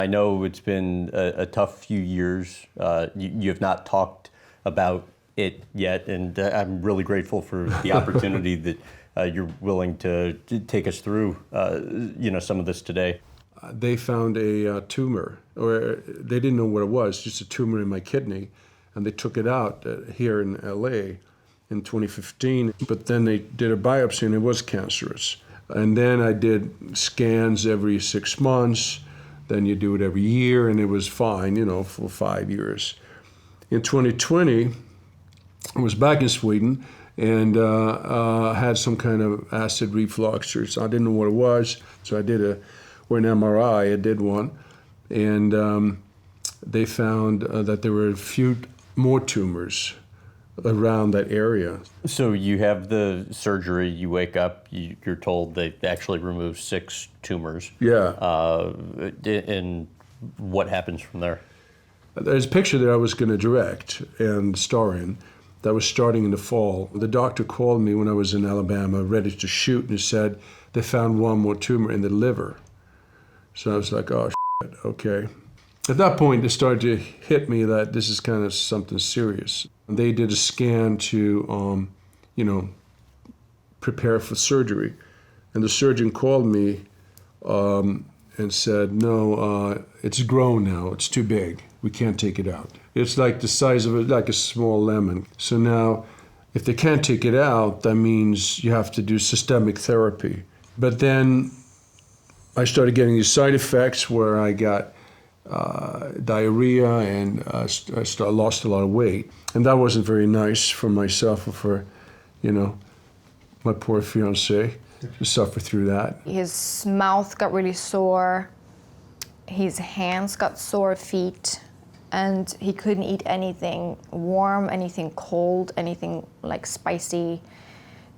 I know it's been a tough few years. You have not talked about it yet, and I'm really grateful for the opportunity that you're willing to take us through, some of this today. They found a tumor, or they didn't know what it was, just a tumor in my kidney, and they took it out here in LA in 2015. But then they did a biopsy, and it was cancerous. And then I did scans every 6 months. Then you do it every year, and it was fine, for 5 years. In 2020, I was back in Sweden and had some kind of acid reflux, or so I didn't know what it was. So I did an MRI, I did one, and they found that there were a few more tumors around that area. So you have the surgery, you wake up, you're told they actually removed 6 tumors. Yeah. And what happens from there? There's a picture that I was going to direct and star in that was starting in the fall. The doctor called me when I was in Alabama, ready to shoot, and he said they found one more tumor in the liver. So I was like, oh, shit, okay. At that point, it started to hit me that this is kind of something serious. They did a scan to, prepare for surgery. And the surgeon called me and said, no, it's grown now, it's too big. We can't take it out. It's like the size of like a small lemon. So now, if they can't take it out, that means you have to do systemic therapy. But then I started getting these side effects where I got diarrhea and I lost a lot of weight. And that wasn't very nice for myself or for, my poor fiancé to suffer through that. His mouth got really sore, his hands got sore feet, and he couldn't eat anything warm, anything cold, anything like spicy.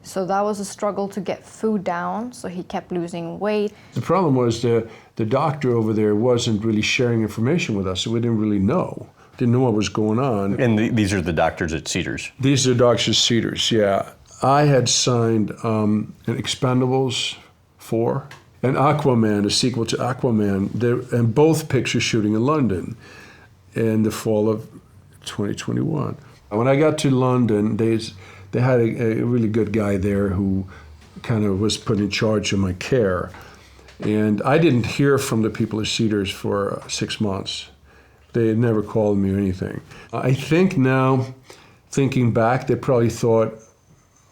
So that was a struggle to get food down, so he kept losing weight. The problem was the doctor over there wasn't really sharing information with us, so we didn't really know. Didn't know what was going on. And these are the doctors at Cedars? These are doctors at Cedars, yeah. I had signed an Expendables 4 and Aquaman, a sequel to Aquaman, and both pictures shooting in London in the fall of 2021. When I got to London, they had a really good guy there who kind of was put in charge of my care. And I didn't hear from the people at Cedars for 6 months. They had never called me or anything. I think now, thinking back, they probably thought,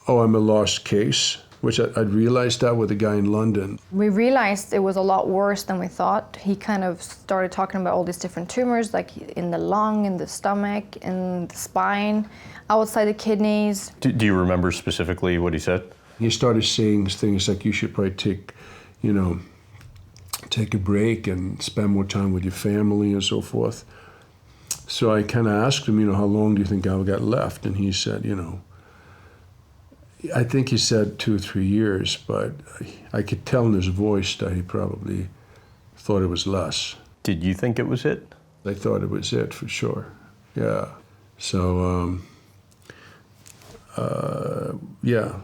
oh, I'm a lost case, which I'd realized that with a guy in London. We realized it was a lot worse than we thought. He kind of started talking about all these different tumors, like in the lung, in the stomach, in the spine, outside the kidneys. Do you remember specifically what he said? He started saying things like you should probably take a break and spend more time with your family and so forth. So I kind of asked him, how long do you think I've got left? And he said, I think he said 2 or 3 years, but I could tell in his voice that he probably thought it was less. Did you think it was it? I thought it was it, for sure, yeah. So, yeah.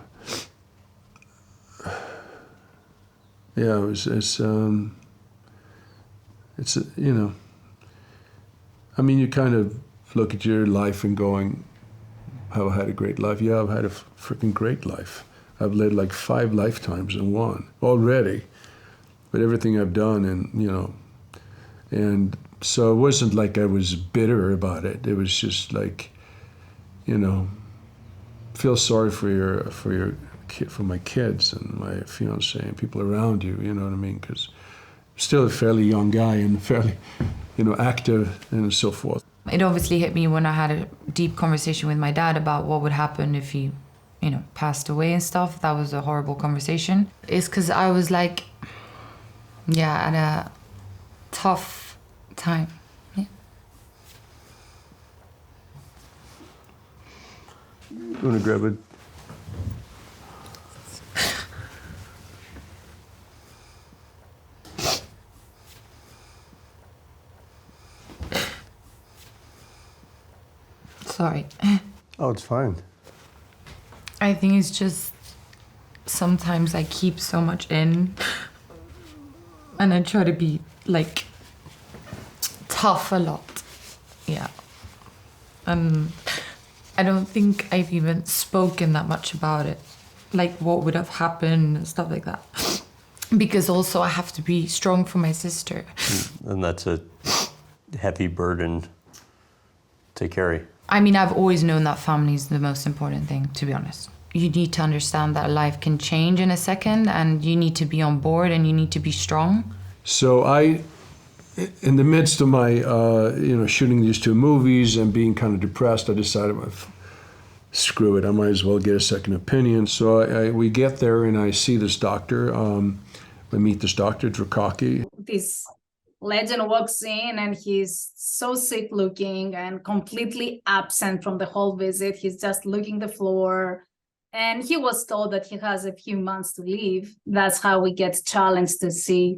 Yeah, you kind of look at your life and going, have I had a great life? Yeah, I've had a freaking great life. I've led like 5 lifetimes in one already, but everything I've done and so it wasn't like I was bitter about it. It was just like, feel sorry for my kids and my fiancé and people around you, you know what I mean? Because I'm still a fairly young guy and fairly, active and so forth. It obviously hit me when I had a deep conversation with my dad about what would happen if he, passed away and stuff. That was a horrible conversation. It's because I was like, at a tough time. Yeah. You want to grab it? Sorry. Oh, it's fine. I think it's just sometimes I keep so much in and I try to be like tough a lot. Yeah. I don't think I've even spoken that much about it, like what would have happened and stuff like that. Because also I have to be strong for my sister. And that's a heavy burden to carry. I mean, I've always known that family is the most important thing, to be honest. You need to understand that life can change in a second, and you need to be on board and you need to be strong. So in the midst of my, shooting these 2 movies and being kind of depressed, I decided, well, screw it, I might as well get a second opinion. So we get there and I see this doctor. I meet this doctor, Drakaki. This legend walks in and he's so sick looking and completely absent from the whole visit. He's just looking the floor. And he was told that he has a few months to live. That's how we get challenged to see,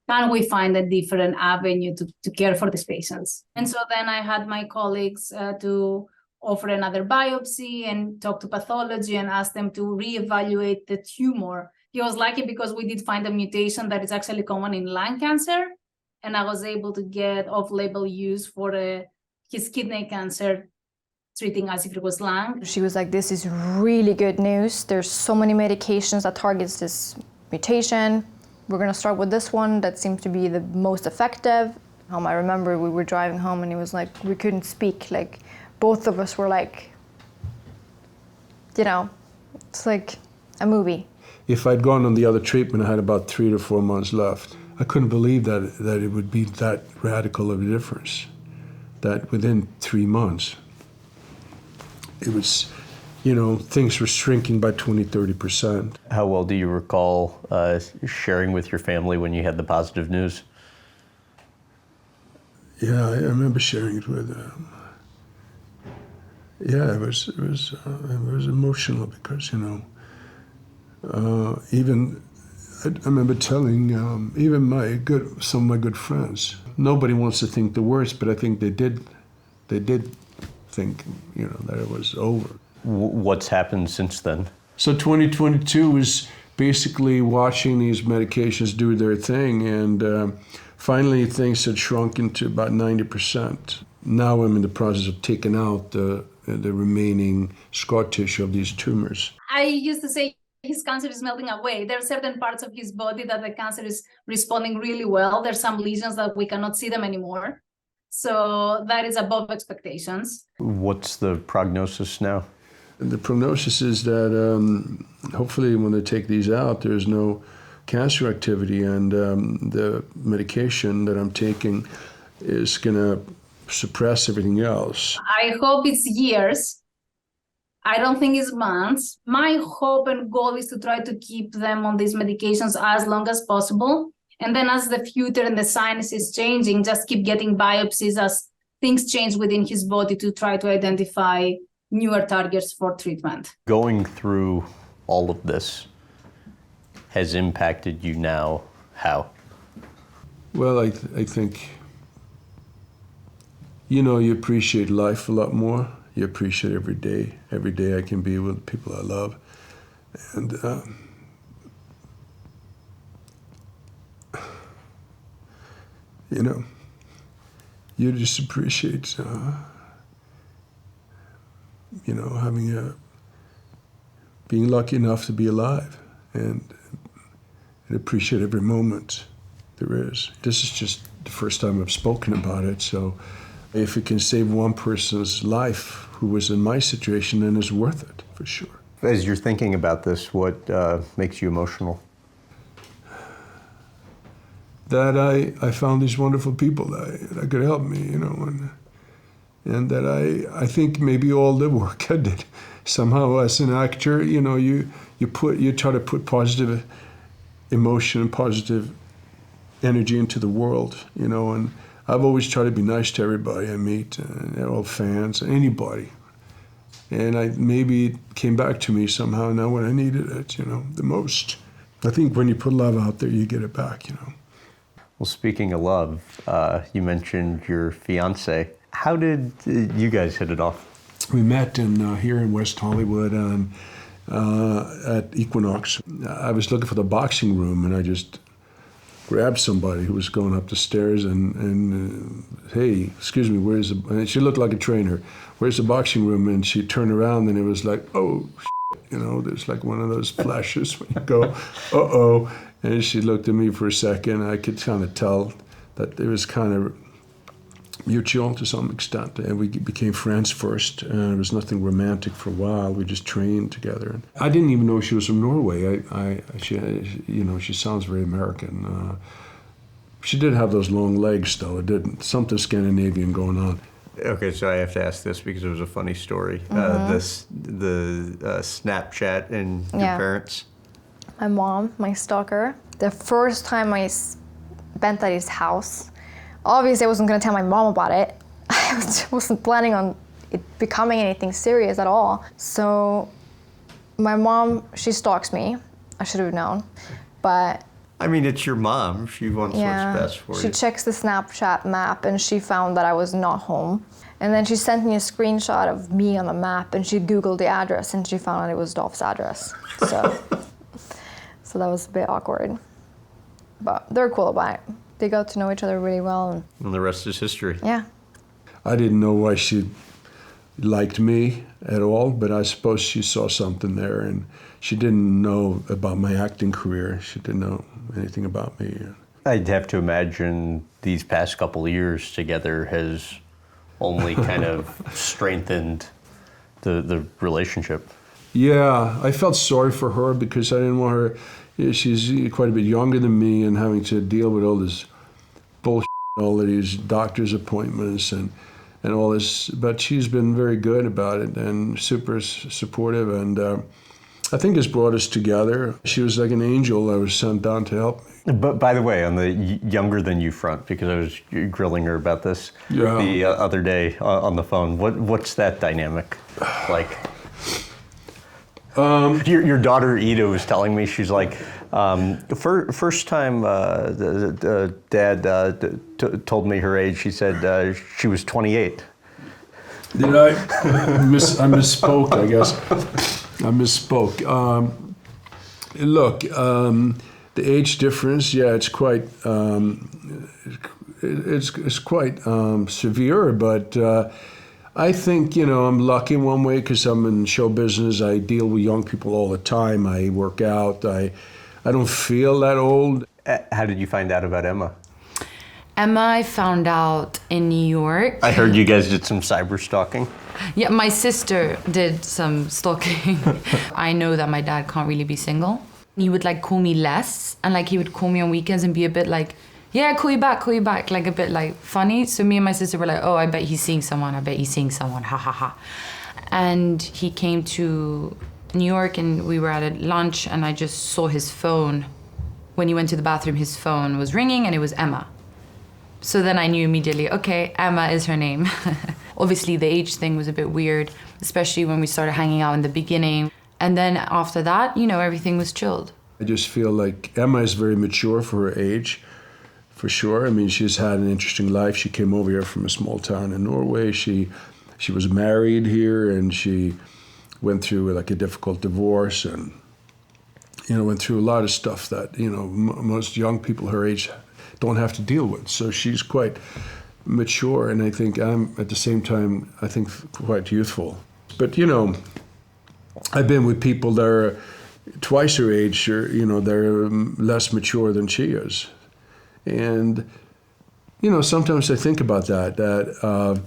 can we find a different avenue to care for these patients? And so then I had my colleagues to offer another biopsy and talk to pathology and ask them to reevaluate the tumor. He was lucky because we did find a mutation that is actually common in lung cancer. And I was able to get off-label use for his kidney cancer, treating as if it was lung. She was like, this is really good news. There's so many medications that targets this mutation. We're gonna start with this one that seems to be the most effective. I remember we were driving home and it was like, we couldn't speak. Like, both of us were like, it's like a movie. If I'd gone on the other treatment, I had about 3 to 4 months left. I couldn't believe that it would be that radical of a difference, that within 3 months, it was, things were shrinking by 20-30%. How well do you recall sharing with your family when you had the positive news? Yeah, I remember sharing it with them. Yeah, it was emotional because, even I remember telling even some of my good friends. Nobody wants to think the worst, but I think they did think, that it was over. What's happened since then? So 2022 was basically watching these medications do their thing, and finally things had shrunk into about 90%. Now I'm in the process of taking out the remaining scar tissue of these tumors. I used to say his cancer is melting away. There are certain parts of his body that the cancer is responding really well. There's some lesions that we cannot see them anymore. So that is above expectations. What's the prognosis now? The prognosis is that hopefully when they take these out, there's no cancer activity, and the medication that I'm taking is going to suppress everything else. I hope it's years. I don't think it's months. My hope and goal is to try to keep them on these medications as long as possible. And then as the future and the science is changing, just keep getting biopsies as things change within his body to try to identify newer targets for treatment. Going through all of this has impacted you now. How? Well, I think, you appreciate life a lot more. You appreciate every day. Every day I can be with people I love. And you just appreciate, being lucky enough to be alive and appreciate every moment there is. This is just the first time I've spoken about it, so if it can save one person's life who was in my situation, then it's worth it, for sure. As you're thinking about this, what makes you emotional? That I found these wonderful people that could help me, and that I think maybe all the work I did, somehow as an actor, you try to put positive emotion and positive energy into the world, and I've always tried to be nice to everybody I meet, they're all fans, anybody. And maybe it came back to me somehow now when I needed it, the most. I think when you put love out there, you get it back, Well, speaking of love, you mentioned your fiancé. How did you guys hit it off? We met here in West Hollywood at Equinox. I was looking for the boxing room, and I just grabbed somebody who was going up the stairs and hey, excuse me, where's the, and she looked like a trainer, where's the boxing room? And she turned around and it was like, oh, you know, there's like one of those flashes when you go, uh-oh. And she looked at me for a second. I could kind of tell that it was kind of mutual to some extent. And we became friends first. And there was nothing romantic for a while. We just trained together. I didn't even know she was from Norway. She, you know, she sounds very American. She did have those long legs, though. It didn't. Something Scandinavian going on. Okay, so I have to ask this because it was a funny story. The Snapchat and your parents. My mom, my stalker. The first time I spent at his house, obviously I wasn't going to tell my mom about it. I wasn't planning on it becoming anything serious at all. So my mom, she stalks me. I should have known, but. I mean, it's your mom. She wants what's best for you. She checks the Snapchat map and she found that I was not home. And then she sent me a screenshot of me on the map and she Googled the address and she found out it was Dolph's address. So that was a bit awkward. But they're cool about it. They got to know each other really well. And the rest is history. Yeah. I didn't know why she liked me at all, but I suppose she saw something there, and she didn't know about my acting career. She didn't know anything about me. I'd have to imagine these past couple of years together has only kind of strengthened the relationship. Yeah, I felt sorry for her because I didn't want her. She's quite a bit younger than me, and having to deal with all this bullshit, all of these doctor's appointments and all this. But she's been very good about it and super supportive, and I think it's brought us together. She was like an angel that was sent down to help me. But by the way, on the younger than you front, because I was grilling her about this the other day on the phone, what's that dynamic like? Your daughter Ida was telling me, she's like, first time Dad told me her age, she said she was 28. Did I? I misspoke, I guess. I misspoke. Look, the age difference, it's quite it's quite severe, but I think, I'm lucky in one way because I'm in show business. I deal with young people all the time. I work out. I don't feel that old. How did you find out about Emma? Emma, I found out in New York. I heard you guys did some cyber stalking. Yeah, my sister did some stalking. I know that my dad can't really be single. He would call me less, and he would call me on weekends and be a bit yeah, call you back, a bit funny. So me and my sister were oh, I bet he's seeing someone, ha ha ha. And he came to New York and we were at a lunch and I just saw his phone. When he went to the bathroom, his phone was ringing and it was Emma. So then I knew immediately, okay, Emma is her name. Obviously the age thing was a bit weird, especially when we started hanging out in the beginning. And then after that, everything was chilled. I just feel like Emma is very mature for her age. For sure. I mean, she's had an interesting life. She came over here from a small town in Norway. She was married here, and she went through a difficult divorce, and went through a lot of stuff that most young people her age don't have to deal with. So she's quite mature, and I think I'm at the same time quite youthful. But I've been with people that are twice her age, or they're less mature than she is. And, sometimes I think about that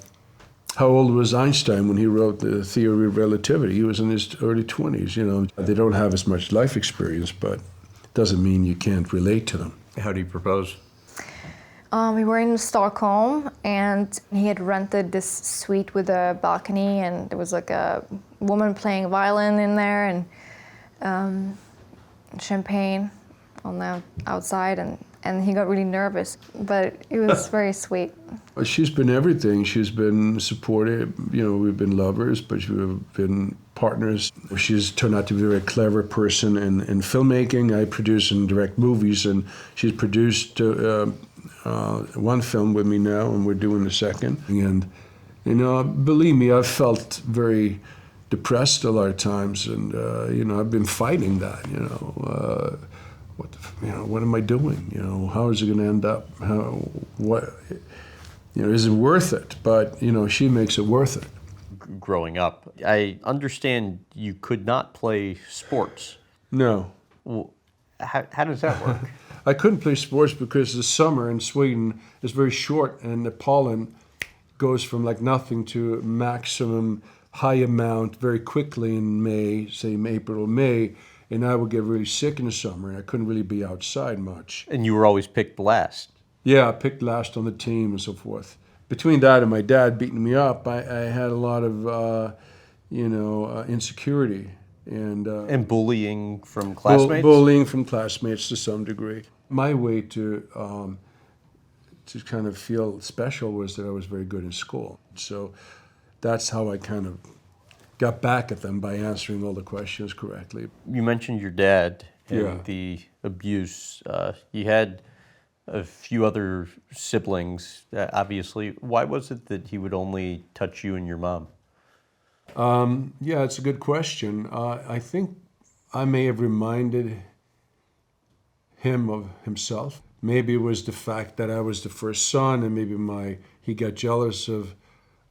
how old was Einstein when he wrote the theory of relativity? He was in his early 20s, They don't have as much life experience, but it doesn't mean you can't relate to them. How do you propose? We were in Stockholm and he had rented this suite with a balcony and there was a woman playing violin in there and champagne on the outside and he got really nervous, but it was very sweet. She's been everything. She's been supportive. We've been lovers, but we've been partners. She's turned out to be a very clever person in filmmaking. I produce and direct movies, and she's produced one film with me now, and we're doing the second. And, believe me, I've felt very depressed a lot of times, and, I've been fighting that, what am I doing? How is it going to end up? is it worth it? But, she makes it worth it. Growing up, I understand you could not play sports. No. Well, how does that work? I couldn't play sports because the summer in Sweden is very short, and the pollen goes from like nothing to maximum high amount very quickly in May, say April or May, and I would get really sick in the summer, and I couldn't really be outside much. And you were always picked last. Yeah, I picked last on the team and so forth. Between that and my dad beating me up, I had a lot of, insecurity. And bullying from classmates? Bullying from classmates to some degree. My way to kind of feel special was that I was very good in school. So that's how I kind of got back at them by answering all the questions correctly. You mentioned your dad and Yeah. the abuse. You had a few other siblings, obviously. Why was it that he would only touch you and your mom? Yeah, it's a good question. I think I may have reminded him of himself. Maybe it was the fact that I was the first son, and maybe he got jealous of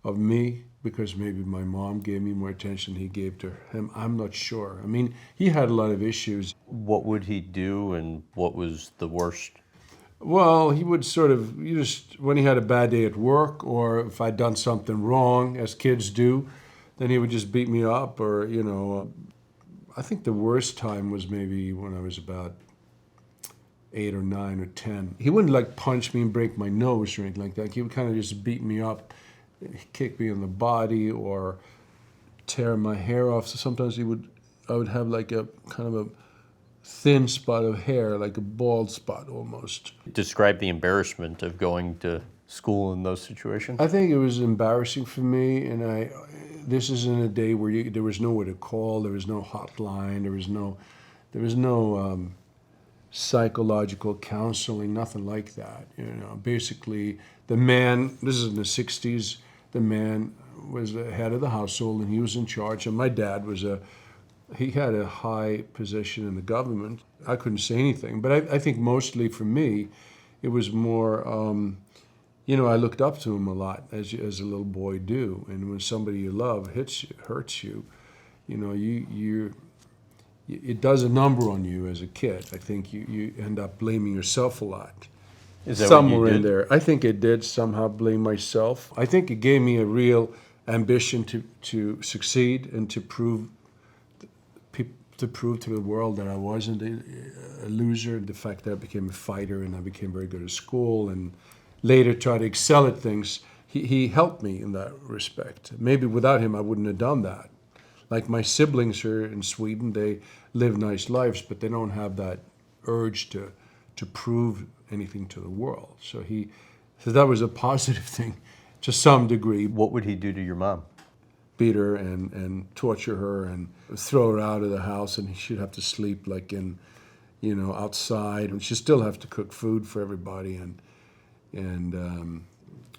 me because maybe my mom gave me more attention than he gave to him. I'm not sure. I mean, he had a lot of issues. What would he do, and what was the worst? Well, he would sort of, when he had a bad day at work, or if I'd done something wrong, as kids do, then he would just beat me up, or, I think the worst time was maybe when I was about 8 or 9 or 10. He wouldn't like punch me and break my nose or anything like that. He would kind of just beat me up, kick me in the body, or tear my hair off. So sometimes I would have like a kind of a thin spot of hair, like a bald spot almost. Describe the embarrassment of going to school in those situations. I think it was embarrassing for me, and this is in a day where there was nowhere to call, there was no hotline, there was no psychological counseling, nothing like that. Basically, the man, this is in the 60s, the man was the head of the household, and he was in charge, and my dad he had a high position in the government. I couldn't say anything, but I think mostly for me, it was more, I looked up to him a lot, as a little boy do. And when somebody you love hurts you, it does a number on you as a kid. I think you end up blaming yourself a lot. Is that Somewhere what you in did? there. I think it did somehow blame myself. I think it gave me a real ambition to succeed and to prove to the world that I wasn't a loser. The fact that I became a fighter and I became very good at school and later tried to excel at things, he helped me in that respect. Maybe without him I wouldn't have done that. Like my siblings are in Sweden, they live nice lives, but they don't have that urge to prove anything to the world. So that was a positive thing to some degree. What would he do to your mom? Beat her and torture her and throw her out of the house, and she'd have to sleep like in, outside, and she'd still have to cook food for everybody, and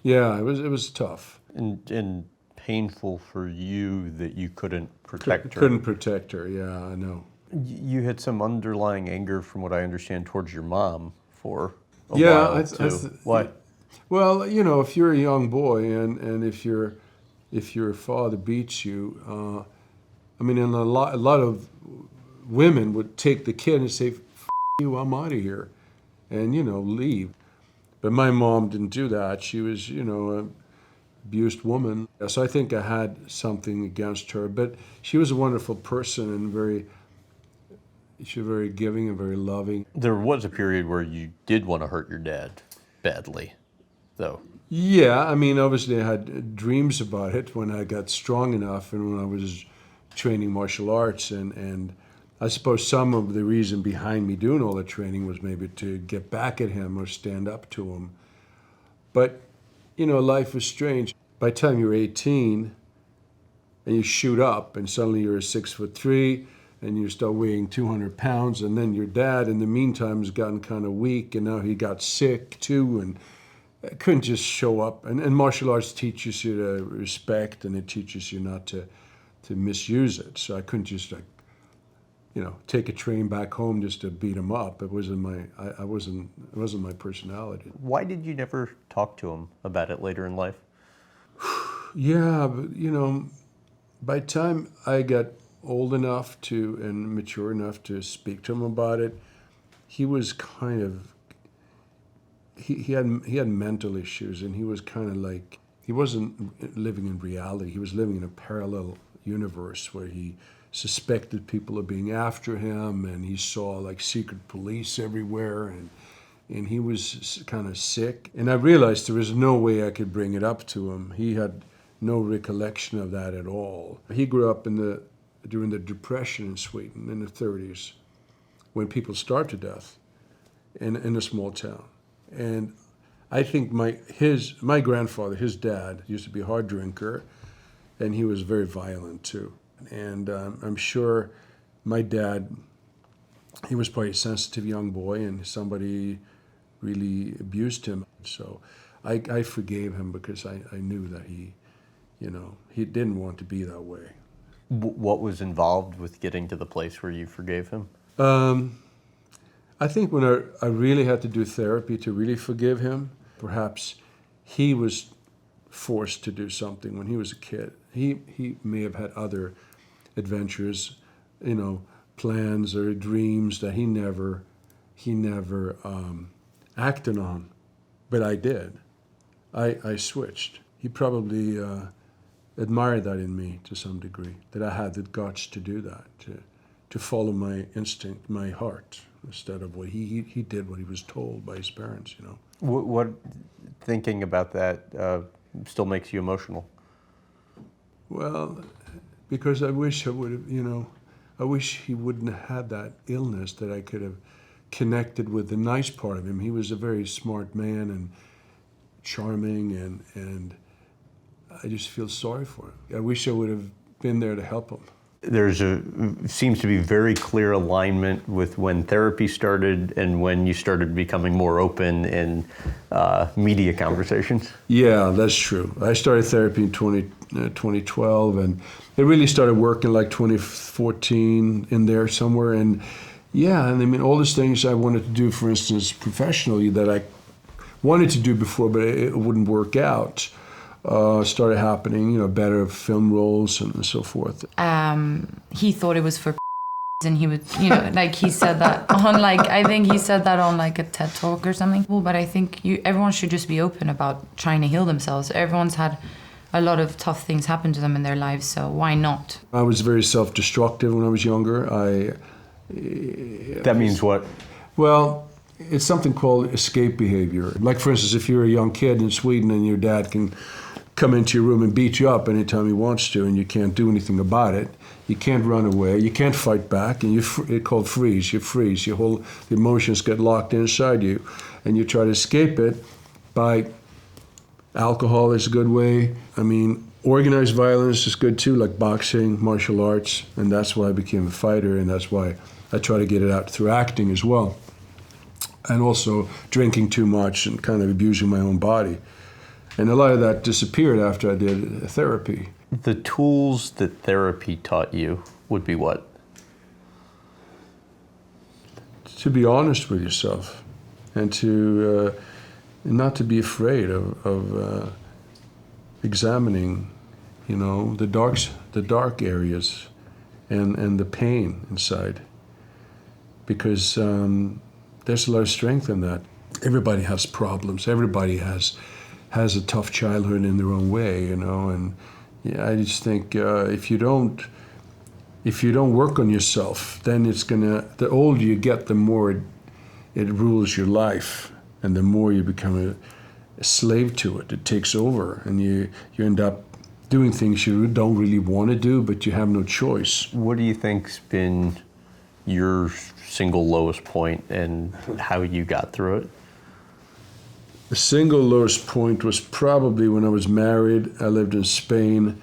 yeah, it was tough. And painful for you that you couldn't protect her. Couldn't protect her. Yeah, I know. You had some underlying anger, from what I understand, towards your mom for a Yeah, while too. Why? Well, if you're a young boy and if your father beats you, and a lot of women would take the kid and say, "F you, I'm out of here," and leave. But my mom didn't do that. She was, a abused woman. So I think I had something against her. But she was a wonderful person and she was very giving and very loving. There was a period where you did want to hurt your dad badly, though. Yeah, obviously I had dreams about it when I got strong enough and when I was training martial arts. And I suppose some of the reason behind me doing all the training was maybe to get back at him or stand up to him. But, life is strange. By the time you're 18 and you shoot up and suddenly you're 6'3" and you start weighing 200 pounds, and then your dad in the meantime has gotten kind of weak, and now he got sick too, and couldn't just show up. And martial arts teaches you to respect, and it teaches you not to misuse it. So I couldn't just take a train back home just to beat him up. It wasn't it wasn't my personality. Why did you never talk to him about it later in life? Yeah, but by the time I got old enough and mature enough to speak to him about it, he was kind of, he had mental issues, and he was kind of like, he wasn't living in reality. He was living in a parallel universe where he suspected people of being after him, and he saw like secret police everywhere, and he was kind of sick. And I realized there was no way I could bring it up to him. He had no recollection of that at all. He grew up during the Depression in Sweden in the 30s, when people starved to death in a small town. And I think my grandfather, his dad, used to be a hard drinker, and he was very violent too. And I'm sure my dad, he was probably a sensitive young boy, and somebody really abused him. So I forgave him because I knew that he didn't want to be that way. What was involved with getting to the place where you forgave him? I think when I really had to do therapy to really forgive him, perhaps he was forced to do something when he was a kid. He may have had other adventures, plans or dreams that he never acted on, but I did. I switched. He probably admired that in me to some degree, that I had the guts to do that, to follow my instinct, my heart, instead of what he did what he was told by his parents. What thinking about that still makes you emotional? Well, because I wish I would have, I wish he wouldn't have had that illness, that I could have connected with the nice part of him. He was a very smart man and charming, and I just feel sorry for him. I wish I would have been there to help him. Seems to be very clear alignment with when therapy started and when you started becoming more open in media conversations. Yeah, that's true. I started therapy in 2012, and it really started working like 2014 in there somewhere. And I mean, all these things I wanted to do, for instance, professionally, that I wanted to do before, but it wouldn't work out. Started happening, better film roles and so forth. He thought it was for and he would, like he said that on I think he said that on a TED Talk or something. Well, but I think everyone should just be open about trying to heal themselves. Everyone's had a lot of tough things happen to them in their lives, so why not? I was very self-destructive when I was younger. That means what? Well, it's something called escape behavior. Like, for instance, if you're a young kid in Sweden and your dad can come into your room and beat you up anytime he wants to, and you can't do anything about it. You can't run away. You can't fight back, and it's called freeze. You freeze. The emotions get locked inside you, and you try to escape it by alcohol is a good way. I mean, organized violence is good too, like boxing, martial arts, and that's why I became a fighter, and that's why I try to get it out through acting as well. And also drinking too much and kind of abusing my own body. And a lot of that disappeared after I did therapy. The tools that therapy taught you would be what? To be honest with yourself, and to not to be afraid of examining, the dark areas and the pain inside. Because there's a lot of strength in that. Everybody has problems. Everybody has a tough childhood in their own way, and I just think if you don't work on yourself, then the older you get, the more it rules your life, and the more you become a slave to it. It takes over, and you end up doing things you don't really want to do, but you have no choice. What do you think's been your single lowest point and how you got through it? The single lowest point was probably when I was married. I lived in Spain.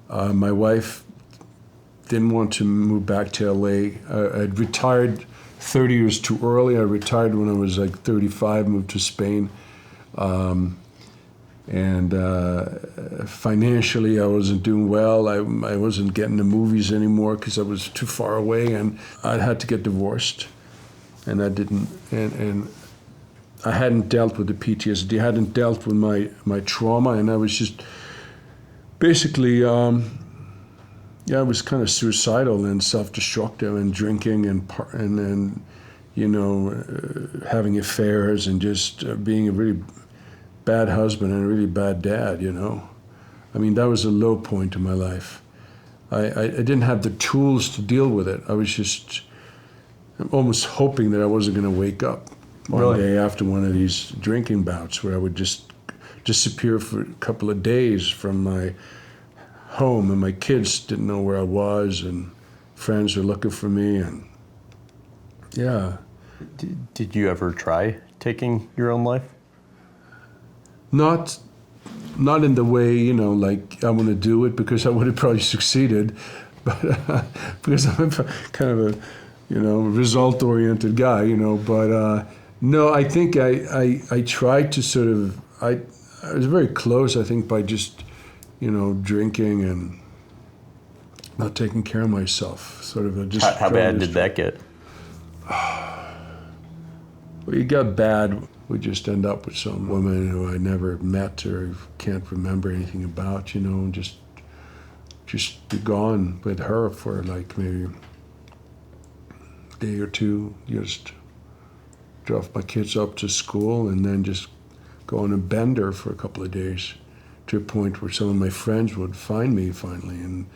My wife didn't want to move back to LA. I'd retired 30 years too early. I retired when I was 35, moved to Spain. And financially, I wasn't doing well. I wasn't getting the movies anymore because I was too far away, and I had to get divorced. And I didn't, and I hadn't dealt with the PTSD, hadn't dealt with my trauma, and I was just basically, I was kind of suicidal and self-destructive and drinking and having affairs and just being a really bad husband and a really bad dad, I mean, that was a low point in my life. I didn't have the tools to deal with it. I was just almost hoping that I wasn't going to wake up one day after one of these drinking bouts where I would just disappear for a couple of days from my home, and my kids didn't know where I was, and friends were looking for me, and yeah. Did you ever try taking your own life? Not in the way, like I want to do it, because I would have probably succeeded, but because I'm kind of a, result-oriented guy, but no, I think I tried to sort of, I was very close, I think, by just, drinking and not taking care of myself, sort of just. How bad did that get? Well, it got bad. We just end up with some woman who I never met or can't remember anything about, just be gone with her for like maybe a day or two, just drop my kids up to school and then just go on a bender for a couple of days, to a point where some of my friends would find me finally and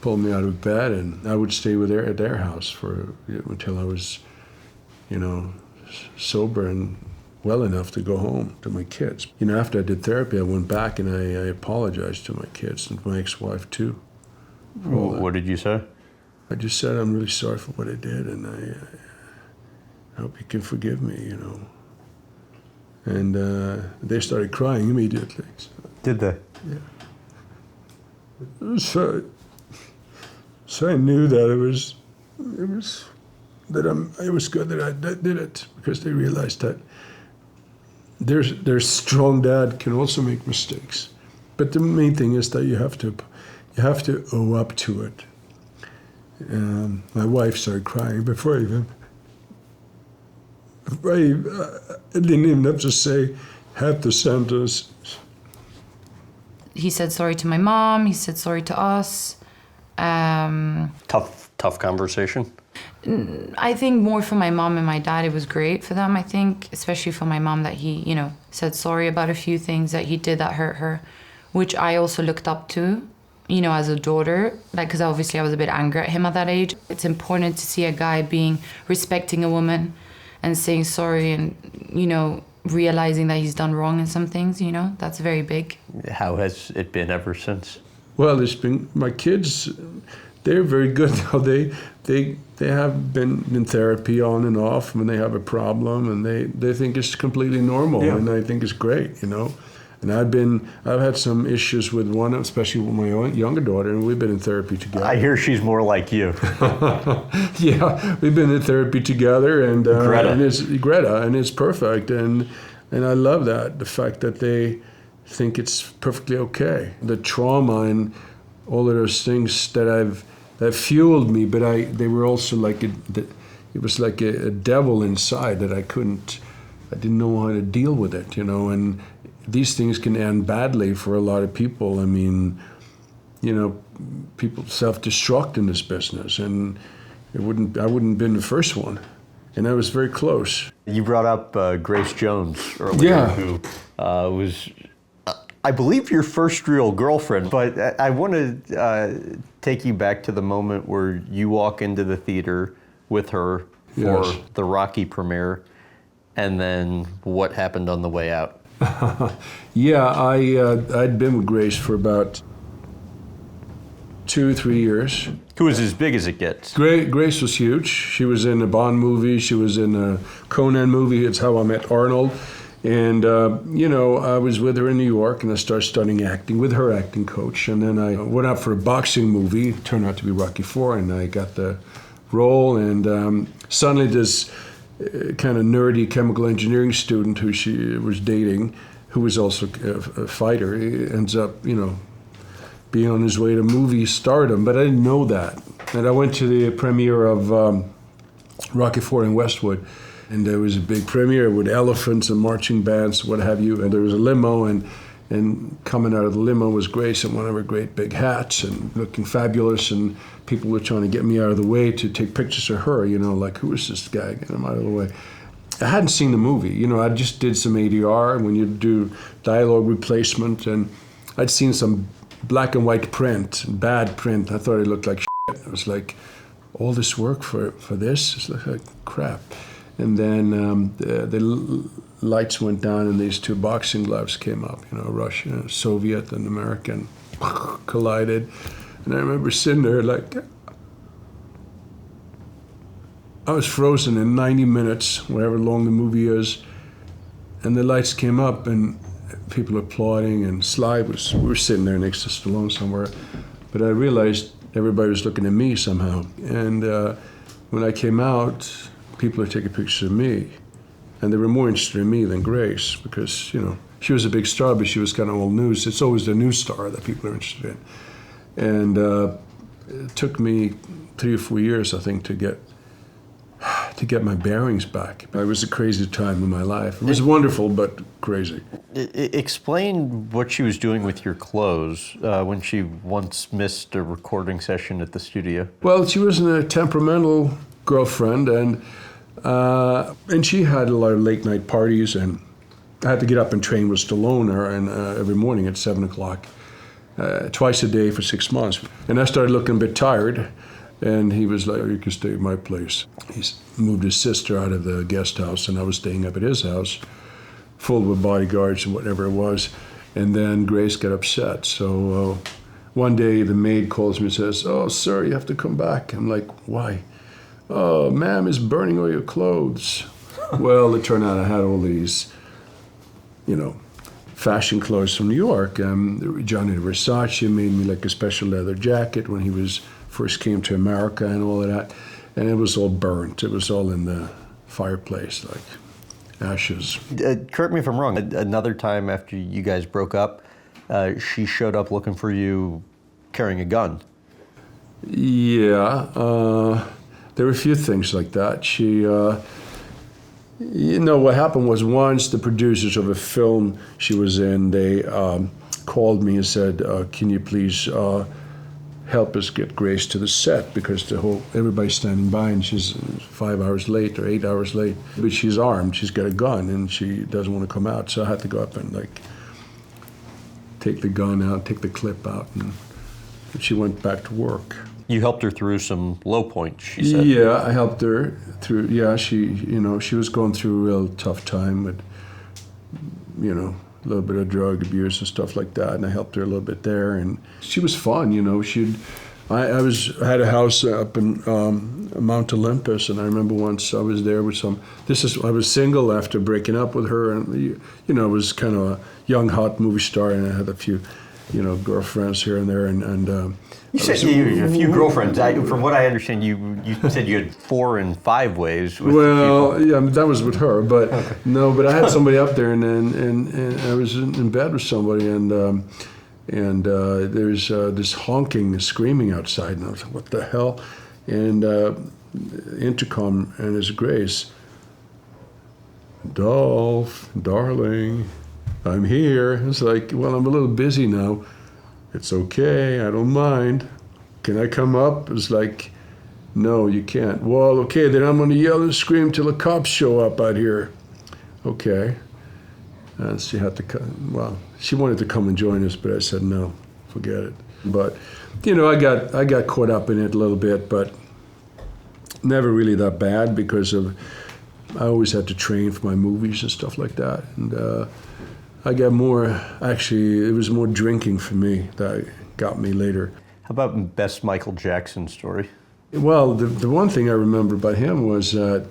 pull me out of bed, and I would stay at their house until I was, sober and well enough to go home to my kids. After I did therapy, I went back and I apologized to my kids and my ex-wife too. What did you say? I just said, I'm really sorry for what I did, and I hope you can forgive me, And they started crying immediately. Did they? Yeah. So I knew that it was good that I did it, because they realized that their strong dad can also make mistakes, but the main thing is that you have to owe up to it. My wife started crying before I didn't even have to say half the sentence. He said sorry to my mom. He said sorry to us. Tough conversation. I think more for my mom and my dad, it was great for them. I think, especially for my mom, that he, said sorry about a few things that he did that hurt her, which I also looked up to, as a daughter, because obviously I was a bit angry at him at that age. It's important to see a guy respecting a woman and saying sorry and, realizing that he's done wrong in some things, that's very big. How has it been ever since? Well, it's been, my kids, they're very good now. They have been in therapy on and off when they have a problem, and they think it's completely normal, and I think it's great, And I've had some issues with one, especially with my younger daughter, and we've been in therapy together. I hear she's more like you. Yeah, we've been in therapy together, and Greta, and it's perfect, and I love that, the fact that they think it's perfectly okay. The trauma and all of those things that fueled me, but they were also like it was like a devil inside that I didn't know how to deal with it, and these things can end badly for a lot of people. I mean, people self-destruct in this business, and I wouldn't have been the first one, and I was very close. You brought up Grace Jones earlier, who was, I believe, your first real girlfriend, but I want to take you back to the moment where you walk into the theater with her for the Rocky premiere, and then what happened on the way out. Yeah, I'd been with Grace for about 2-3 years. Who was as big as it gets? Grace was huge. She was in a Bond movie. She was in a Conan movie. It's How I Met Arnold. And, I was with her in New York, and I started studying acting with her acting coach. And then I went out for a boxing movie. It turned out to be Rocky IV, and I got the role. And suddenly this kind of nerdy chemical engineering student who she was dating who was also a fighter. He ends up, being on his way to movie stardom, but I didn't know that. And I went to the premiere of Rocky IV in Westwood, and there was a big premiere with elephants and marching bands, what have you, and there was a limo, and coming out of the limo was Grace in one of her great big hats and looking fabulous, and people were trying to get me out of the way to take pictures of her, like, who is this guy? Get him out of the way. I hadn't seen the movie, I just did some ADR when you do dialogue replacement, and I'd seen some black and white print, bad print. I thought it looked like shit. I was like, all this work for this? It's like crap. And then the lights went down and these two boxing gloves came up, Russian, Soviet and American collided. And I remember sitting there like, I was frozen in 90 minutes, whatever long the movie is. And the lights came up and people applauding, and we were sitting there next to Stallone somewhere. But I realized everybody was looking at me somehow. And when I came out, people were taking pictures of me. And they were more interested in me than Grace because, she was a big star, but she was kind of old news. It's always the new star that people are interested in. And it took me 3 or 4 years, I think, to get my bearings back. It was a crazy time in my life. It was wonderful, but crazy. Explain what she was doing with your clothes when she once missed a recording session at the studio. Well, she was a temperamental girlfriend, and she had a lot of late night parties, and I had to get up and train with Stallone every morning at 7 o'clock, twice a day for 6 months. And I started looking a bit tired. And he was like, you can stay at my place. He moved his sister out of the guest house, and I was staying up at his house, full with bodyguards and whatever it was. And then Grace got upset. So one day the maid calls me and says, oh, sir, you have to come back. I'm like, why? Oh, ma'am is burning all your clothes. Well, it turned out I had all these, fashion clothes from New York. Johnny Versace made me like a special leather jacket when he first came to America and all of that. And it was all burnt. It was all in the fireplace, like ashes. Correct me if I'm wrong. Another time after you guys broke up, she showed up looking for you carrying a gun. Yeah. There were a few things like that. She... what happened was once the producers of a film she was in, they called me and said, can you please help us get Grace to the set because everybody's standing by and she's 5 hours late or 8 hours late. But she's armed, she's got a gun and she doesn't want to come out. So I had to go up and take the gun out, take the clip out, and she went back to work. You helped her through some low points, she said. Yeah, I helped her through. Yeah, she was going through a real tough time with, a little bit of drug abuse and stuff like that, and I helped her a little bit there. And she was fun, I had a house up in Mount Olympus, and I remember once I was there with I was single after breaking up with her, and I was kind of a young hot movie star, and I had a few, girlfriends here and there, and. You said you had a few girlfriends. From what I understand, you said you had 4 and 5 ways. With yeah, that was with her, but okay. No, but I had somebody up there, and I was in bed with somebody, and there's this honking, screaming outside, and I was like, what the hell? And intercom, and it's Grace. Dolph, darling, I'm here. It's like, well, I'm a little busy now. It's okay, I don't mind. Can I come up? It's like, no, you can't. Well, okay, then I'm gonna yell and scream till the cops show up out here. Okay. And she had to come, she wanted to come and join us, but I said, no, forget it. But, I got caught up in it a little bit, but never really that bad because I always had to train for my movies and stuff like that. And I got it was more drinking for me that got me later. How about best Michael Jackson story? Well, the one thing I remember about him was that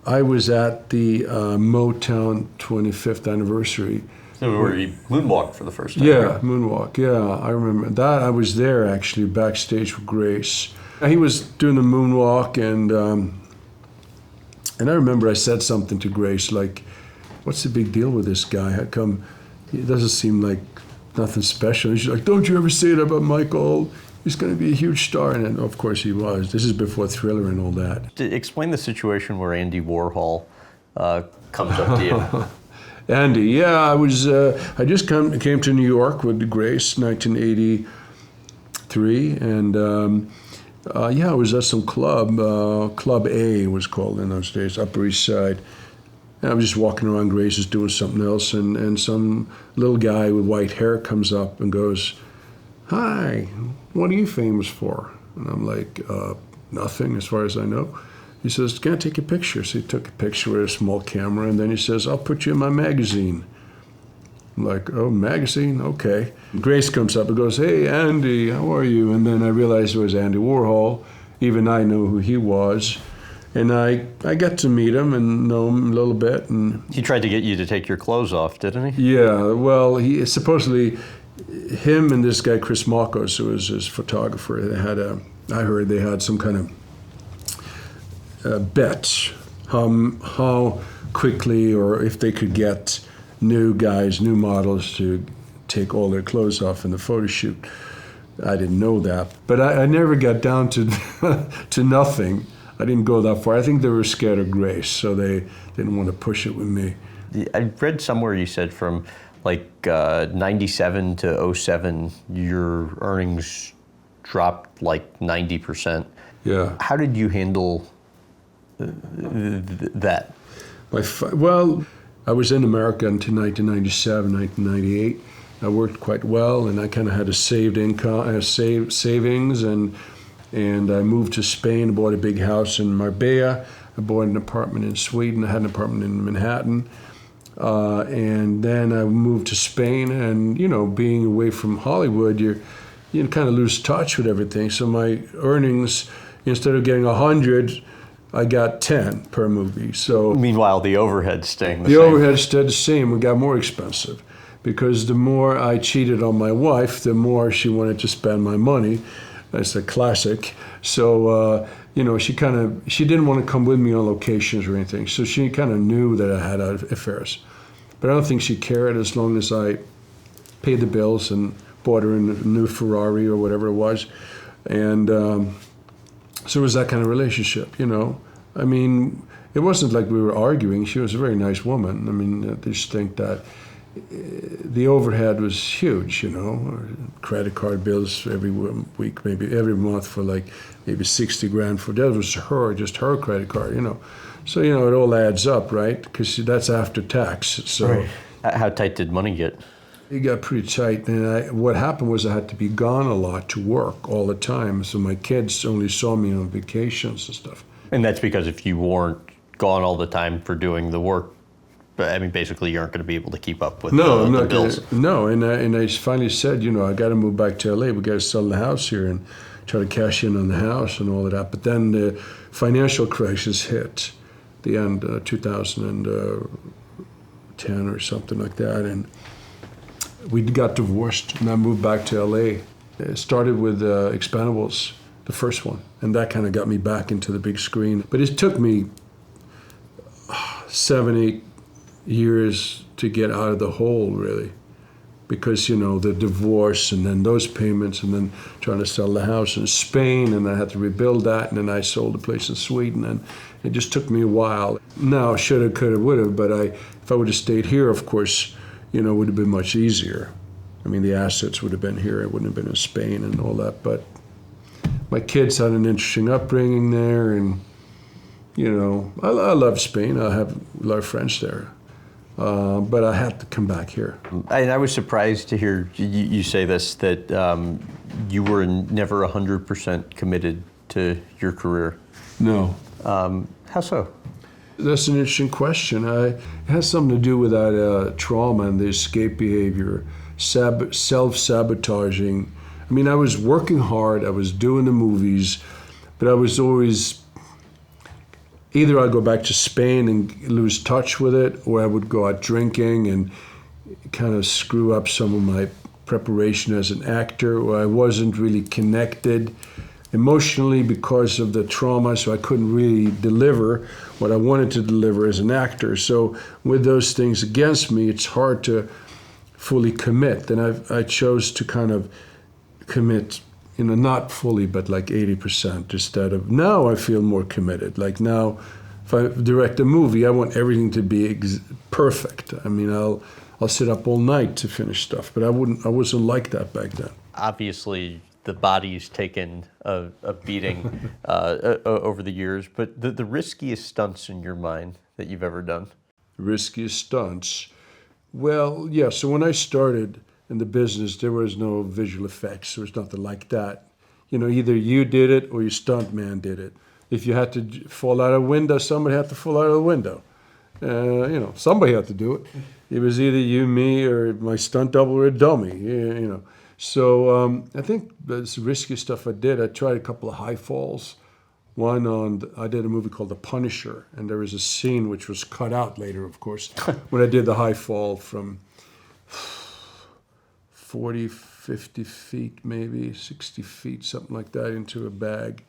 I was at the Motown 25th anniversary. So where he moonwalked for the first time. Yeah, right? moonwalk, yeah, I remember that. I was there actually backstage with Grace. He was doing the moonwalk, and I remember I said something to Grace like, what's the big deal with this guy? How come It doesn't seem like nothing special. She's like, don't you ever say it about Michael. He's going to be a huge star. And of course he was. This is before Thriller and all that. Explain the situation where Andy Warhol comes up to you. Andy, yeah, I just came to New York with Grace, 1983, and I was at some club, Club A was called in those days, Upper East Side. And I was just walking around, Grace is doing something else, and some little guy with white hair comes up and goes, "Hi, what are you famous for?" And I'm like, nothing as far as I know. He says, "Can I take a picture?" So he took a picture with a small camera, and then he says, "I'll put you in my magazine." I'm like, "Oh, magazine? Okay." Grace comes up and goes, "Hey, Andy, how are you?" And then I realized it was Andy Warhol. Even I knew who he was. And I got to meet him and know him a little bit. And He tried to get you to take your clothes off, didn't he? yeah, well, he supposedly, him and this guy, Chris Marcos, who was his photographer, I heard they had some kind of bet how quickly or if they could get new models to take all their clothes off in the photo shoot. I didn't know that, but I never got down to to nothing. I didn't go that far. I think they were scared of Grace, so they didn't want to push it with me. I read somewhere you said from like 97 to 07, your earnings dropped like 90%. Yeah. How did you handle that? Well, I was in America until 1997, 1998. I worked quite well, and I kind of had a saved income, savings, and I moved to Spain. I bought a big house in Marbella. I bought an apartment in Sweden. I had an apartment in Manhattan, and then I moved to Spain. And being away from Hollywood, you kind of lose touch with everything. So my earnings, instead of getting 100. I got 10 per movie. So Meanwhile, the overhead's staying the same. the overhead stayed the same. It got more expensive because the more I cheated on my wife, the more she wanted to spend my money. That's a classic. So she didn't want to come with me on locations or anything. So she kind of knew that I had affairs, but I don't think she cared as long as I paid the bills and bought her a new Ferrari or whatever it was, and. So it was that kind of relationship, I mean, it wasn't like we were arguing. She was a very nice woman. I mean, I just think that the overhead was huge, credit card bills every week, maybe every month for maybe 60 grand for that was just her credit card, So, it all adds up, right? Because that's after tax. So Right. How tight did money get? It got pretty tight, and what happened was I had to be gone a lot to work all the time, so my kids only saw me on vacations and stuff. And that's because if you weren't gone all the time for doing the work, I mean, basically you aren't going to be able to keep up with the bills. And I finally said, I got to move back to LA. We got to sell the house here and try to cash in on the house and all of that. But then the financial crisis hit, the end 2010 or something like that, and we got divorced, and I moved back to LA. It started with Expendables, the first one, and that kind of got me back into the big screen. But it took me 7-8 years to get out of the hole, really, because the divorce and then those payments and then trying to sell the house in Spain, and I had to rebuild that, and then I sold a place in Sweden, and it just took me a while. Now, shoulda, coulda, woulda, but if I would have stayed here, of course, it would have been much easier. I mean, the assets would have been here. It wouldn't have been in Spain and all that. But my kids had an interesting upbringing there, and I love Spain. I have a lot of friends there, but I had to come back here. And I was surprised to hear you say this, that you were never 100% committed to your career. No. How so? That's an interesting question. It has something to do with that trauma and the escape behavior, self-sabotaging. I mean, I was working hard, I was doing the movies, but I was always, either I'd go back to Spain and lose touch with it, or I would go out drinking and kind of screw up some of my preparation as an actor, or I wasn't really connected emotionally because of the trauma, so I couldn't really deliver what I wanted to deliver as an actor. So with those things against me, it's hard to fully commit. And I chose to kind of commit, not fully, but like 80% instead of, now I feel more committed. Like now, if I direct a movie, I want everything to be perfect. I mean, I'll sit up all night to finish stuff, but I wasn't like that back then. Obviously, the body's taken a beating over the years, but the riskiest stunts in your mind that you've ever done? Riskiest stunts? Well, yeah, so when I started in the business, there was no visual effects. There was nothing like that. Either you did it or your stunt man did it. If you had to fall out of a window, somebody had to fall out of the window. Somebody had to do it. It was either you, me, or my stunt double or a dummy, So I think that's the riskiest stuff I did. I tried a couple of high falls. I did a movie called The Punisher, and there was a scene which was cut out later, of course, when I did the high fall from 40, 50 feet, maybe 60 feet, something like that, into a bag.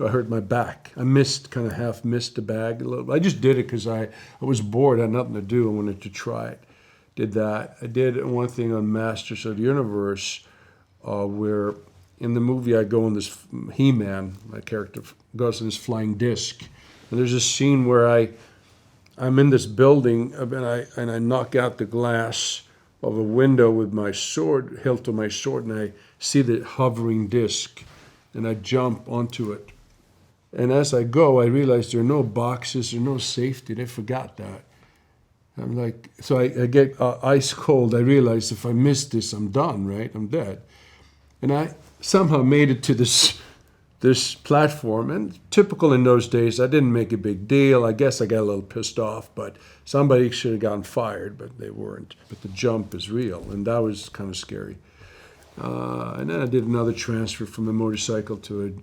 I hurt my back. I half missed the bag a little. I just did it because I was bored. I had nothing to do. I wanted to try it. Did that. I did one thing on Masters of the Universe where in the movie I go on this He-Man, my character goes on this flying disc. And there's a scene where I'm in this building and I knock out the glass of a window with my sword, hilt of my sword, and I see the hovering disc and I jump onto it. And as I go, I realize there are no boxes, there are no safety. They forgot that. I'm like, so I get ice cold. I realize if I miss this, I'm done, right? I'm dead. And I somehow made it to this platform. And typical in those days, I didn't make a big deal. I guess I got a little pissed off, but somebody should have gotten fired, but they weren't. But the jump is real, and that was kind of scary. And then I did another transfer from a motorcycle to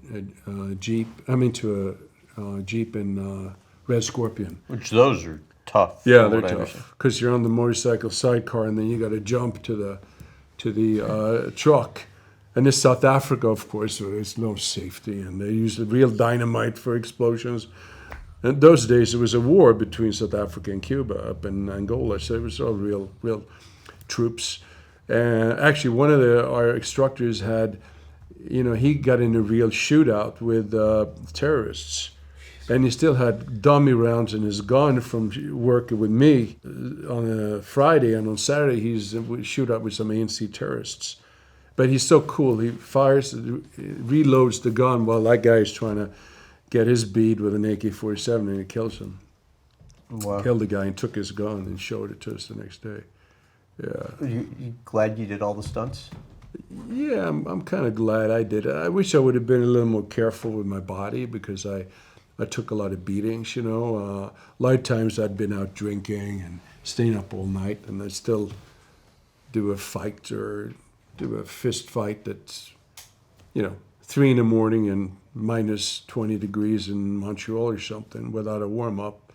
a Jeep. To a Jeep in Red Scorpion. Which those are tough. Yeah, they're tough because you're on the motorcycle sidecar, and then you got to jump to the truck. And this South Africa, of course, so there's no safety, and they use the real dynamite for explosions. And those days, it was a war between South Africa and Cuba up in Angola, so it was all real troops. And actually, one of our instructors had, he got in a real shootout with terrorists. And he still had dummy rounds in his gun from working with me on a Friday. And on Saturday, he's in a shootout with some ANC terrorists. But he's so cool. He reloads the gun while that guy is trying to get his bead with an AK-47, and he kills him. Wow. Killed the guy and took his gun and showed it to us the next day. Yeah. You glad you did all the stunts? Yeah, I'm kind of glad I did it. I wish I would have been a little more careful with my body because I took a lot of beatings, A lot of times I'd been out drinking and staying up all night, and I'd still do a fight or do a fist fight that's, 3 a.m. and minus 20 degrees in Montreal or something without a warm-up,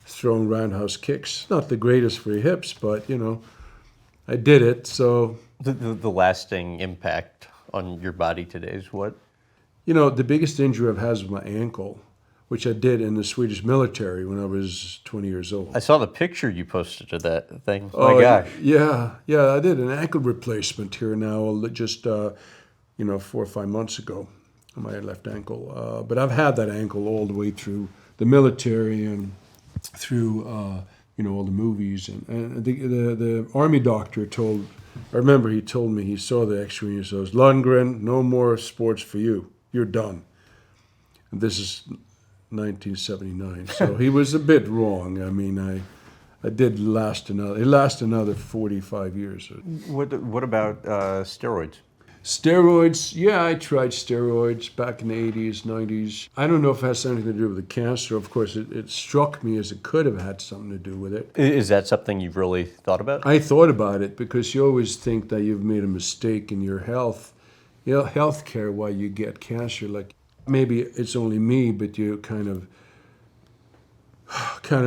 throwing roundhouse kicks. Not the greatest for your hips, but, I did it, so... The lasting impact on your body today is what? The biggest injury I've had is my ankle, which I did in the Swedish military when I was 20 years old. I saw the picture you posted of that thing. My gosh. Yeah, I did an ankle replacement here now, just 4 or 5 months ago, on my left ankle. But I've had that ankle all the way through the military and through all the movies. And the army doctor I remember he told me, he saw the X-ray and he says, Lundgren, no more sports for you. You're done. And this is 1979, so he was a bit wrong. I mean, I did last another 45 years. What about steroids? Steroids, yeah, I tried steroids back in the 80s, 90s. I don't know if it has anything to do with the cancer. Of course, it struck me as it could have had something to do with it. Is that something you've really thought about? I thought about it because you always think that you've made a mistake in your health, health care while you get cancer. Like maybe it's only me, but you kind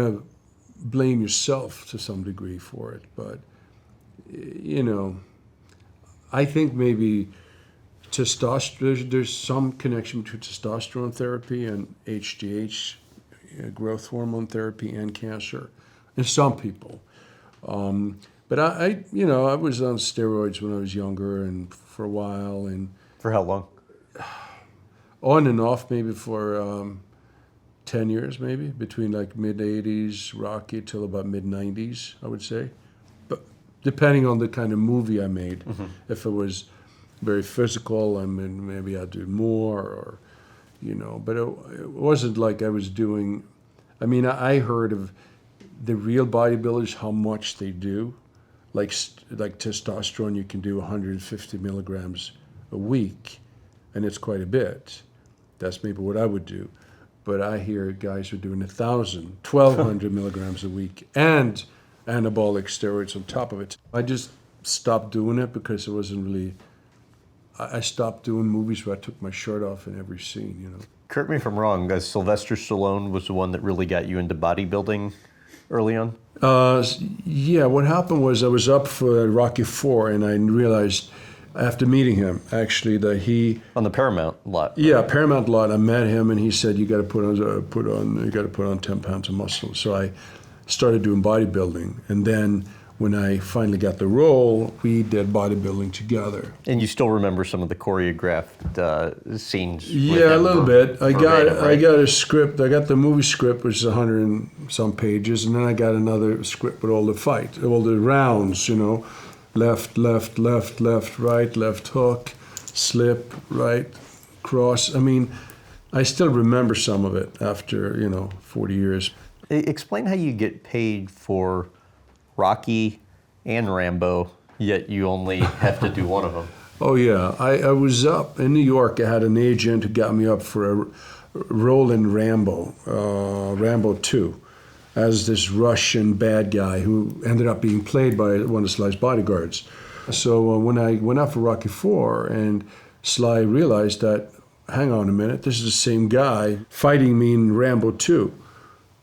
of blame yourself to some degree for it. But, I think maybe testosterone, there's some connection between testosterone therapy and HGH, growth hormone therapy, and cancer in some people. But I was on steroids when I was younger and for a while, and For how long? on and off maybe for 10 years maybe, between like mid-80s Rocky till about mid-90s, I would say. But depending on the kind of movie I made, if it was very physical, I mean, maybe I'd do more, or, but it wasn't like I was doing, I mean, I heard of the real bodybuilders, how much they do. Like testosterone, you can do 150 milligrams a week, and it's quite a bit. That's maybe what I would do. But I hear guys are doing 1,000, 1,200 milligrams a week, and anabolic steroids on top of it. I just stopped doing it because it wasn't really, I stopped doing movies where I took my shirt off in every scene, Correct me if I'm wrong, Sylvester Stallone was the one that really got you into bodybuilding early on? Yeah, what happened was I was up for Rocky IV, and I realized after meeting him, actually, that he On the Paramount lot. yeah, Paramount lot. I met him, and he said, "You got to put on 10 pounds of muscle." So I started doing bodybuilding, and then when I finally got the role, we did bodybuilding together. And you still remember some of the choreographed scenes? with Yeah, a him little bit. I verbatim, got a script. I got the movie script, which is 100 and some pages, and then I got another script with all the rounds, left, left, left, left, right, left hook, slip, right, cross. I mean, I still remember some of it after 40 years. Explain how you get paid for Rocky and Rambo, yet you only have to do one of them. Oh yeah, I was up in New York. I had an agent who got me up for a role in Rambo, Rambo 2, as this Russian bad guy who ended up being played by one of Sly's bodyguards. So when I went up for Rocky IV, and Sly realized that, hang on a minute, this is the same guy fighting me in Rambo 2.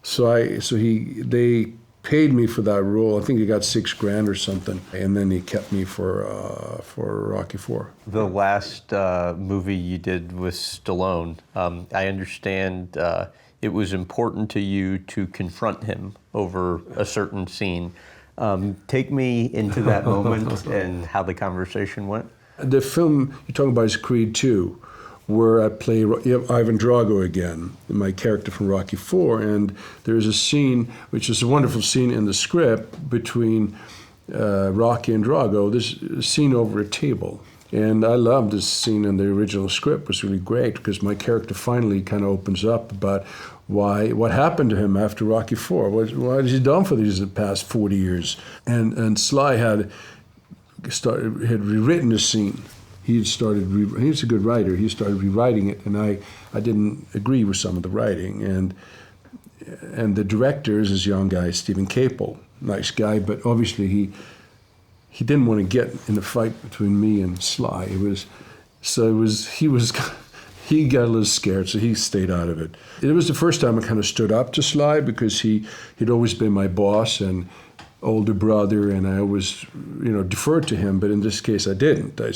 They paid me for that role. I think he got $6,000 or something, and then he kept me for Rocky IV. The last movie you did with Stallone, I understand it was important to you to confront him over a certain scene. Take me into that moment and how the conversation went. The film you're talking about is Creed 2, where I play Ivan Drago again, my character from Rocky IV, and there's a scene, which is a wonderful scene in the script, between Rocky and Drago, this scene over a table. And I loved this scene in the original script. It was really great because my character finally kind of opens up about what happened to him after Rocky IV. What has he done for these past 40 years? And Sly had rewritten the scene. He's a good writer. He started rewriting it, and I didn't agree with some of the writing. And the director is this young guy, Stephen Capel, nice guy, but obviously he didn't want to get in a fight between me and Sly. He got a little scared, so he stayed out of it. It was the first time I kind of stood up to Sly because he'd always been my boss and older brother, and I always, deferred to him. But in this case, I didn't. I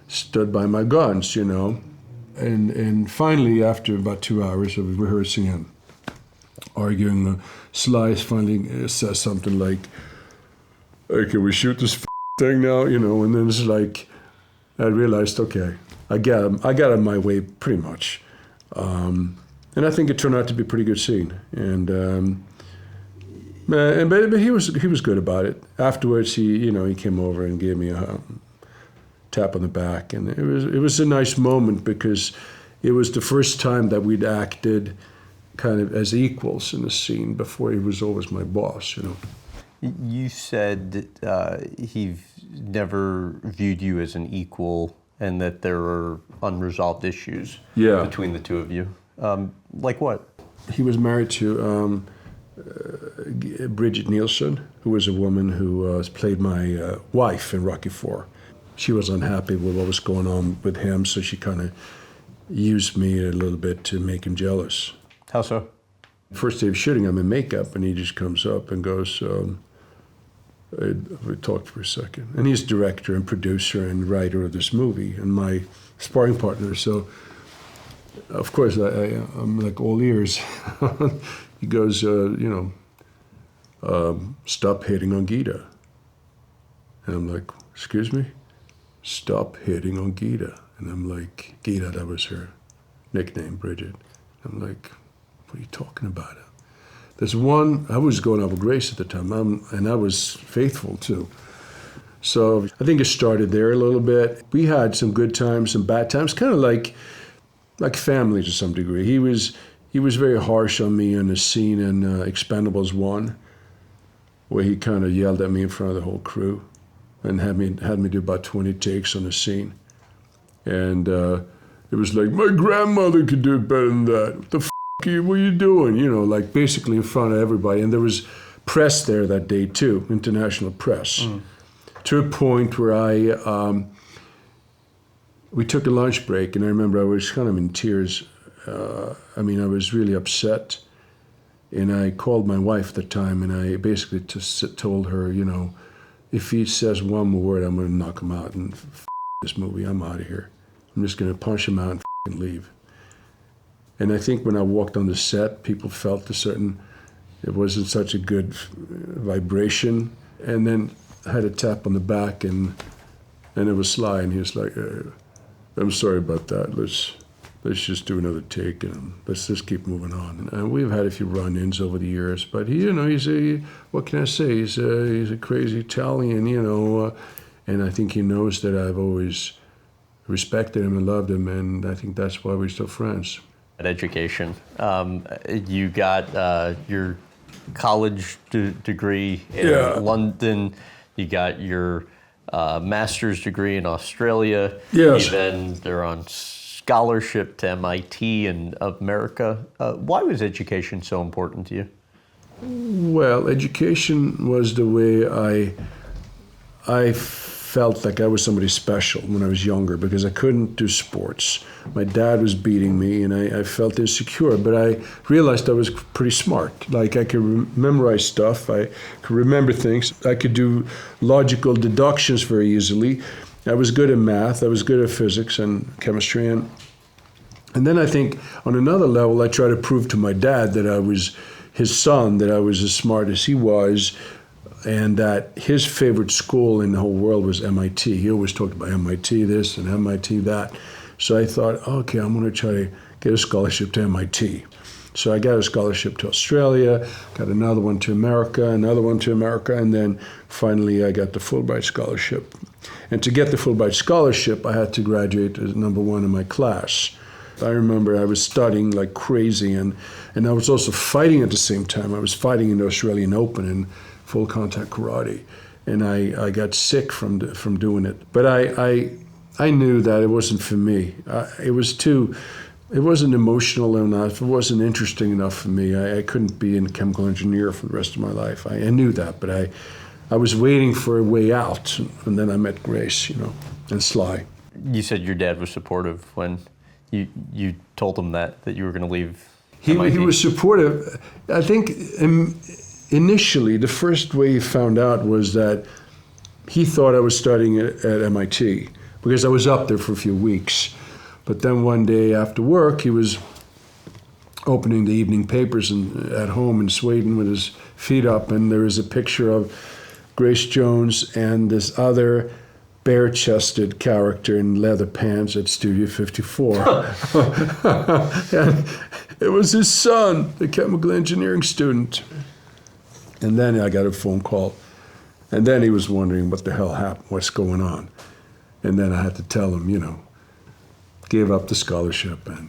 stood by my guns, And finally, after about 2 hours of rehearsing and arguing, Sly finally says something like, "Hey, can we shoot this thing now?" And then it's like, I realized, okay, I got him my way pretty much. And I think it turned out to be a pretty good scene. But he was good about it. Afterwards, he came over and gave me a tap on the back, and it was a nice moment because it was the first time that we'd acted kind of as equals in the scene. Before, he was always my boss, You said he never viewed you as an equal and that there were unresolved issues between the two of you. Like what? He was married to Bridget Nielsen, who was a woman who played my wife in Rocky IV. She was unhappy with what was going on with him, so she kind of used me a little bit to make him jealous. How so? First day of shooting, I'm in makeup, and he just comes up and goes, we talked for a second. And he's director and producer and writer of this movie and my sparring partner. So, of course, I'm like all ears. He goes, stop hating on Gita. And I'm like, excuse me? Stop hitting on Gita. And I'm like, Gita, that was her nickname, Bridget. I'm like, what are you talking about? There's one, I was going out with Grace at the time, and I was faithful too. So I think it started there a little bit. We had some good times, some bad times, kind of like family to some degree. He was very harsh on me in the scene in Expendables 1, where he kind of yelled at me in front of the whole crew and had me do about 20 takes on the scene. And it was like, my grandmother could do it better than that. What the f*** what are you doing? You know, like basically in front of everybody. And there was press there that day too, international press. To a point where we took a lunch break, and I remember I was kind of in tears. I was really upset. And I called my wife at the time, and I basically just told her, you know, if he says one more word, I'm going to knock him out. And this movie, I'm out of here. I'm just going to punch him out and leave. And I think when I walked on the set, people felt it wasn't such a good vibration. And then I had a tap on the back, and it was Sly, and he was like, I'm sorry about that. Let's just do another take, and let's just keep moving on. And we've had a few run-ins over the years, but what can I say? He's a crazy Italian, you know, and I think he knows that I've always respected him and loved him, and I think that's why we're still friends. Education. You got your college degree in London. You got your master's degree in Australia. Yes. They're on scholarship to MIT in America. Why was education so important to you? Well, education was the way I felt like I was somebody special when I was younger, because I couldn't do sports. My dad was beating me, and I felt insecure, but I realized I was pretty smart. Like, I could memorize stuff, I could remember things, I could do logical deductions very easily. I was good at math, I was good at physics and chemistry, and then I think on another level, I tried to prove to my dad that I was his son, that I was as smart as he was, and that his favorite school in the whole world was MIT. He always talked about MIT this and MIT that. So I thought, okay, I'm going to try to get a scholarship to MIT. So I got a scholarship to Australia, got another one to America, and then finally I got the Fulbright scholarship. And to get the Fulbright scholarship, I had to graduate as number one in my class. I remember I was studying like crazy, and I was also fighting at the same time. I was fighting in the Australian Open in full contact karate, and I got sick from doing it. But I knew that it wasn't for me. It wasn't emotional enough. It wasn't interesting enough for me. I couldn't be a chemical engineer for the rest of my life. I knew that, but I was waiting for a way out, and then I met Grace, you know, and Sly. You said your dad was supportive when you told him that you were going to leave MIT. He was supportive. I think initially, the first way he found out was that he thought I was studying at MIT because I was up there for a few weeks. But then one day after work, he was opening the evening papers at home in Sweden with his feet up, and there was a picture of Grace Jones and this other bare-chested character in leather pants at Studio 54. And it was his son, the chemical engineering student. And then I got a phone call. And then he was wondering what the hell happened, what's going on. And then I had to tell him, you know, gave up the scholarship, and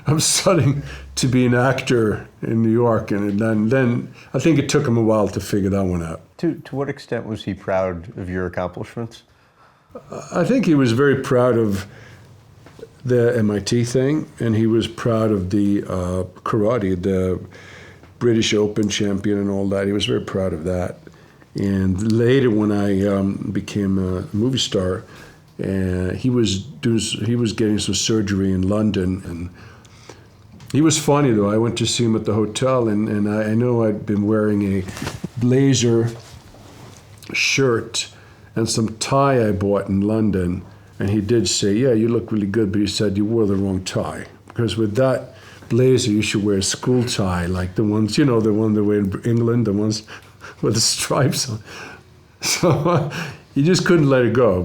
I'm studying to be an actor in New York. And then I think it took him a while to figure that one out. To what extent was he proud of your accomplishments? I think he was very proud of the MIT thing, and he was proud of the karate, the British Open champion and all that. He was very proud of that. And later when I became a movie star, he was getting some surgery in London, and he was funny though. I went to see him at the hotel, and I know I'd been wearing a blazer shirt and some tie I bought in London, and he did say, "Yeah, you look really good," but he said you wore the wrong tie, because with that blazer you should wear a school tie, like the ones, you know, the one they wear in England, the ones with the stripes on. So you just couldn't let it go.